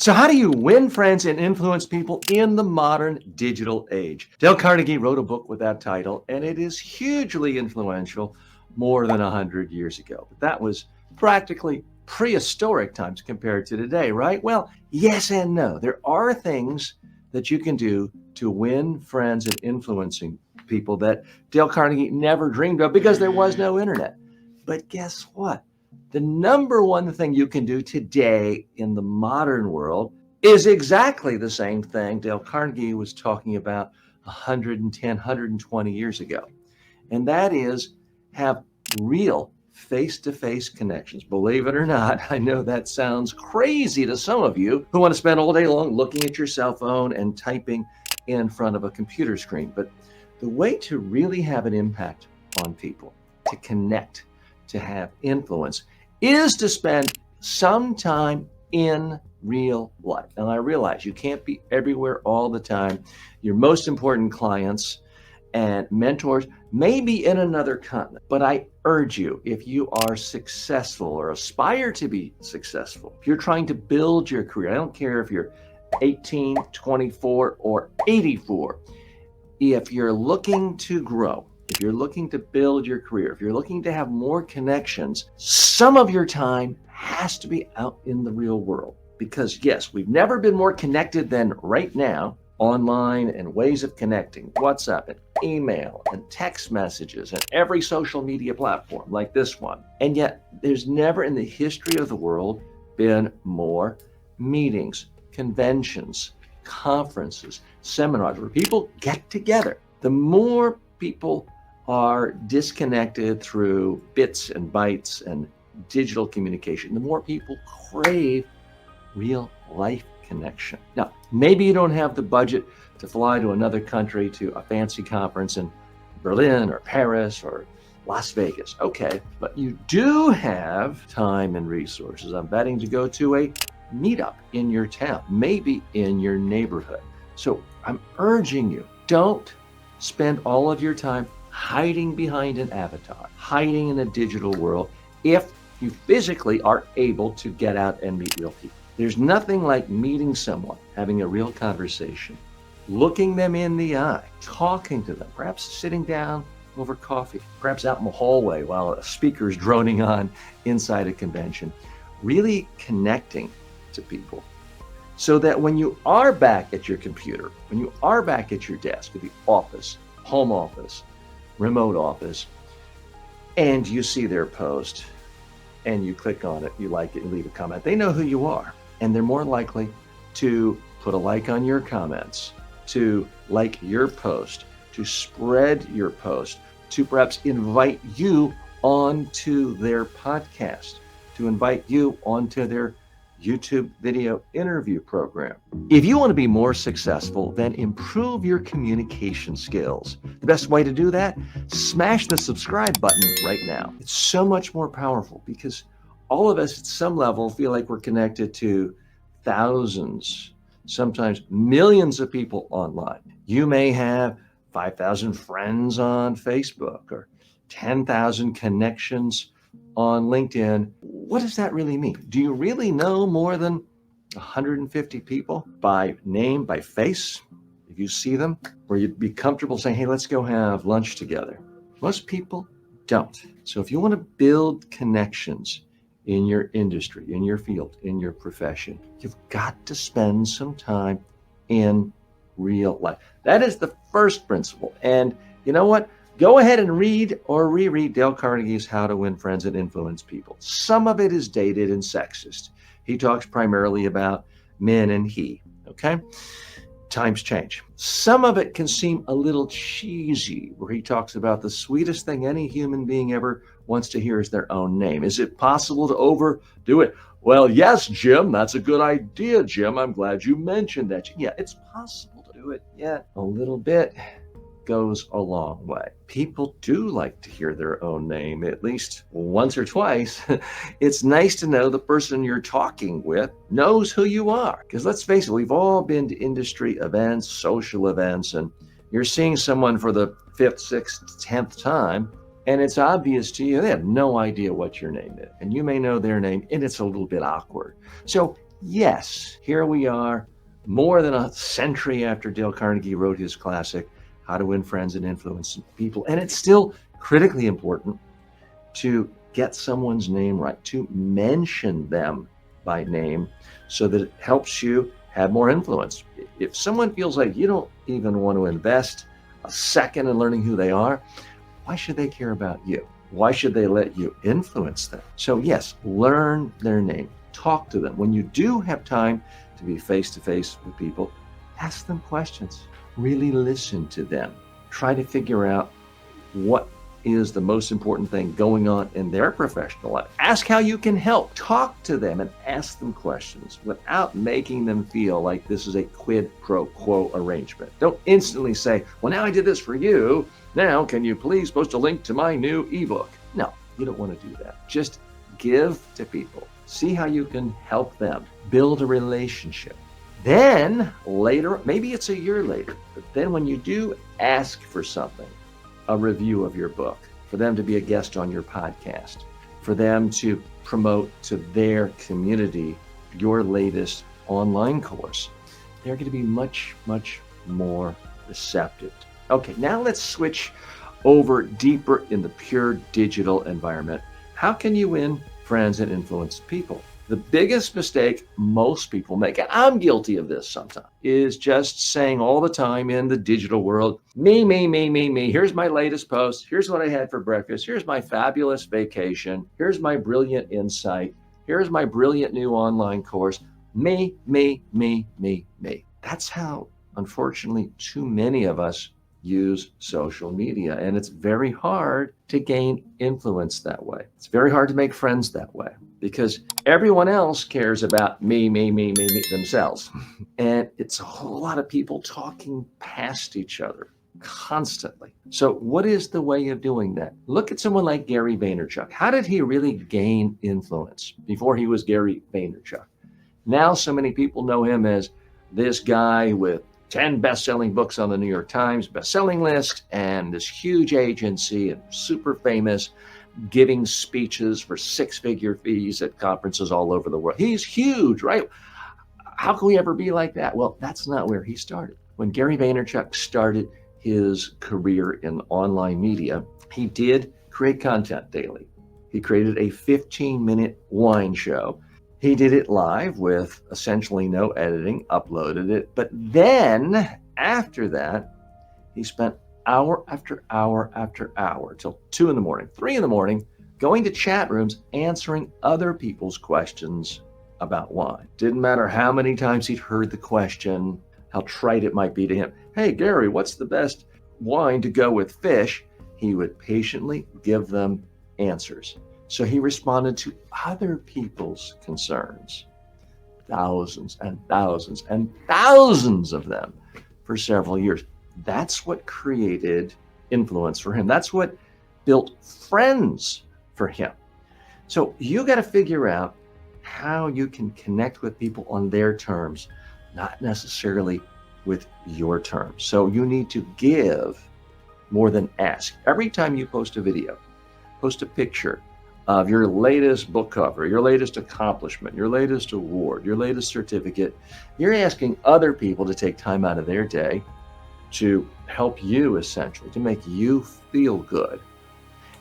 So how do you win friends and influence people in the modern digital age? Dale Carnegie wrote a book with that title, and it is hugely influential more than 100 years ago. But that was practically prehistoric times compared to today, right? Well, yes and no. There are things that you can do to win friends and influencing people that Dale Carnegie never dreamed of because there was no internet. But guess what? The number one thing you can do today in the modern world is exactly the same thing Dale Carnegie was talking about 110, 120 years ago. And that is have real face-to-face connections. Believe it or not, I know that sounds crazy to some of you who want to spend all day long looking at your cell phone and typing in front of a computer screen. But the way to really have an impact on people, to connect, to have influence, is to spend some time in real life. And I realize you can't be everywhere all the time. Your most important clients and mentors may be in another continent, but I urge you, if you are successful or aspire to be successful, if you're trying to build your career, I don't care if you're 18, 24, or 84, if you're looking to grow, if you're looking to build your career, if you're looking to have more connections, some of your time has to be out in the real world. Because yes, we've never been more connected than right now, online and ways of connecting, WhatsApp and email and text messages and every social media platform like this one. And yet there's never in the history of the world been more meetings, conventions, conferences, seminars where people get together. The more people are disconnected through bits and bytes and digital communication, the more people crave real life connection. Now, maybe you don't have the budget to fly to another country to a fancy conference in Berlin or Paris or Las Vegas. Okay, but you do have time and resources, I'm betting, to go to a meetup in your town, maybe in your neighborhood. So I'm urging you, don't spend all of your time hiding behind an avatar, hiding in a digital world, if you physically are able to get out and meet real people. There's nothing like meeting someone, having a real conversation, looking them in the eye, talking to them, perhaps sitting down over coffee, perhaps out in the hallway while a speaker is droning on inside a convention, really connecting to people so that when you are back at your computer, when you are back at your desk, at the office, home office, remote office, and you see their post and you click on it, you like it, and leave a comment, they know who you are. And they're more likely to put a like on your comments, to like your post, to spread your post, to perhaps invite you onto their podcast, to invite you onto their YouTube video interview program. If you want to be more successful, then improve your communication skills. The best way to do that, smash the subscribe button right now. It's so much more powerful because all of us at some level feel like we're connected to thousands, sometimes millions of people online. You may have 5,000 friends on Facebook or 10,000 connections on LinkedIn. What does that really mean? Do you really know more than 150 people by name, by face? If you see them, where you'd be comfortable saying, hey, let's go have lunch together. Most people don't. So if you want to build connections in your industry, in your field, in your profession, you've got to spend some time in real life. That is the first principle. And you know what? Go ahead and read or reread Dale Carnegie's How to Win Friends and Influence People. Some of it is dated and sexist. He talks primarily about men and he, okay? Times change. Some of it can seem a little cheesy, where he talks about the sweetest thing any human being ever wants to hear is their own name. Is it possible to overdo it? Well, yes, Jim, that's a good idea, Jim. I'm glad you mentioned that. Yeah, it's possible to do it. Yeah, a little bit goes a long way. People do like to hear their own name at least once or twice. It's nice to know the person you're talking with knows who you are. Because let's face it, we've all been to industry events, social events, and you're seeing someone for the 5th, 6th, 10th time, and it's obvious to you they have no idea what your name is. And you may know their name, and it's a little bit awkward. So Yes, here we are, more than a century after Dale Carnegie wrote his classic, How to Win Friends and Influence People. And it's still critically important to get someone's name right, to mention them by name so that it helps you have more influence. If someone feels like you don't even want to invest a second in learning who they are, why should they care about you? Why should they let you influence them? So, yes, learn their name, talk to them. When you do have time to be face to face with people, ask them questions, really listen to them, try to figure out what is the most important thing going on in their professional life. Ask how you can help. Talk to them and ask them questions without making them feel like this is a quid pro quo arrangement. Don't instantly say, well, now I did this for you. Now, can you please post a link to my new ebook? No, you don't want to do that. Just give to people. See how you can help them. Build a relationship. Then later, maybe it's a year later, but then when you do ask for something, a review of your book, for them to be a guest on your podcast, for them to promote to their community your latest online course, they're going to be much, much more receptive. Okay, now let's switch over deeper in the pure digital environment. How can you win friends and influence people? The biggest mistake most people make, and I'm guilty of this sometimes, is just saying all the time in the digital world, me, me, me, me, me. Here's my latest post. Here's what I had for breakfast. Here's my fabulous vacation. Here's my brilliant insight. Here's my brilliant new online course. Me, me, me, me, me. That's how, unfortunately, too many of us use social media. And it's very hard to gain influence that way. It's very hard to make friends that way because everyone else cares about me, me, me, me, me themselves. And it's a whole lot of people talking past each other constantly. So what is the way of doing that? Look at someone like Gary Vaynerchuk. How did he really gain influence before he was Gary Vaynerchuk? Now so many people know him as this guy with 10 best-selling books on the New York Times best-selling list and this huge agency and super famous, giving speeches for six-figure fees at conferences all over the world. He's huge, right? How can we ever be like that? Well, that's not where he started. When Gary Vaynerchuk started his career in online media, he did create content daily. He created a 15-minute wine show. He did it live with essentially no editing, uploaded it. But then after that, he spent hour after hour after hour till 2 in the morning, 3 in the morning, going to chat rooms, answering other people's questions about wine. Didn't matter how many times he'd heard the question, how trite it might be to him. Hey, Gary, what's the best wine to go with fish? He would patiently give them answers. So he responded to other people's concerns, thousands and thousands and thousands of them for several years. That's what created influence for him. That's what built friends for him. So you got to figure out how you can connect with people on their terms, not necessarily with your terms. So you need to give more than ask. Every time you post a video, post a picture of your latest book cover, your latest accomplishment, your latest award, your latest certificate, you're asking other people to take time out of their day to help you, essentially, to make you feel good.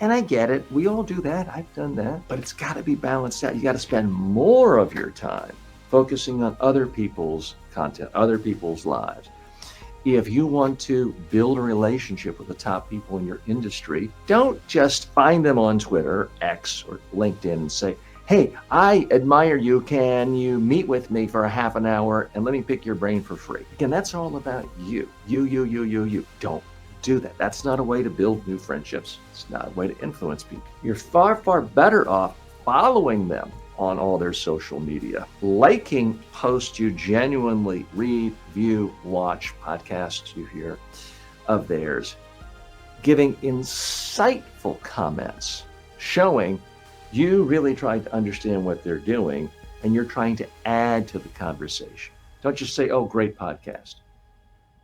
And I get it. We all do that. I've done that. But it's got to be balanced out. You got to spend more of your time focusing on other people's content, other people's lives. If you want to build a relationship with the top people in your industry, don't just find them on Twitter, X, or LinkedIn and say, hey, I admire you. Can you meet with me for a half an hour and let me pick your brain for free? Again, that's all about you. You. Don't do that. That's not a way to build new friendships. It's not a way to influence people. You're far, far better off following them on all their social media, liking posts you genuinely read, view, watch, podcasts you hear of theirs, giving insightful comments, showing you really tried to understand what they're doing and you're trying to add to the conversation. Don't just say, oh, great podcast.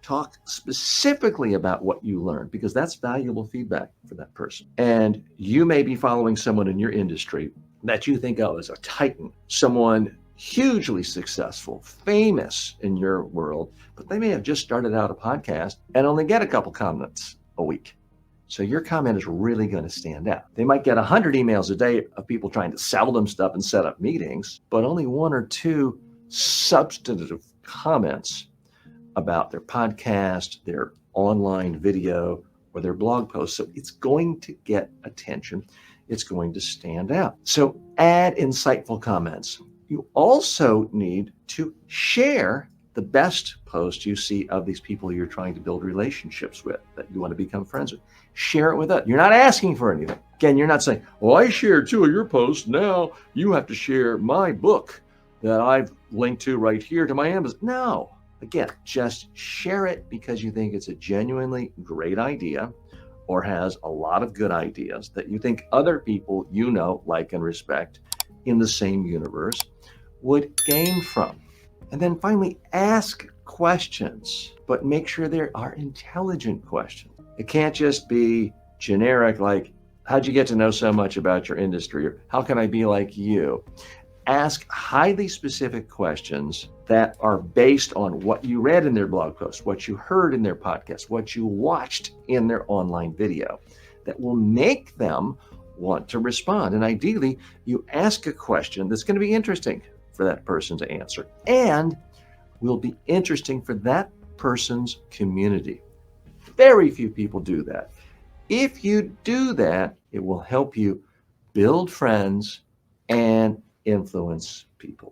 Talk specifically about what you learned because that's valuable feedback for that person. And you may be following someone in your industry that you think, oh, is a titan, someone hugely successful, famous in your world, but they may have just started out a podcast and only get a couple comments a week. So your comment is really going to stand out. They might get 100 emails a day of people trying to sell them stuff and set up meetings, but only one or two substantive comments about their podcast, their online video, or their blog post. So it's going to get attention. It's going to stand out. So add insightful comments. You also need to share the best post you see of these people you're trying to build relationships with, that you want to become friends with. Share it with us. You're not asking for anything. Again, you're not saying, well, I shared 2 of your posts. Now you have to share my book that I've linked to right here to my Amazon. No. Again, just share it because you think it's a genuinely great idea or has a lot of good ideas that you think other people you know, like, and respect in the same universe would gain from. And then finally, ask questions, but make sure there are intelligent questions. It can't just be generic, like, how'd you get to know so much about your industry? Or how can I be like you? Ask highly specific questions that are based on what you read in their blog post, what you heard in their podcast, what you watched in their online video, that will make them want to respond. And ideally, you ask a question that's going to be interesting for that person to answer and will be interesting for that person's community. Very few people do that. If you do that, it will help you build friends and influence people.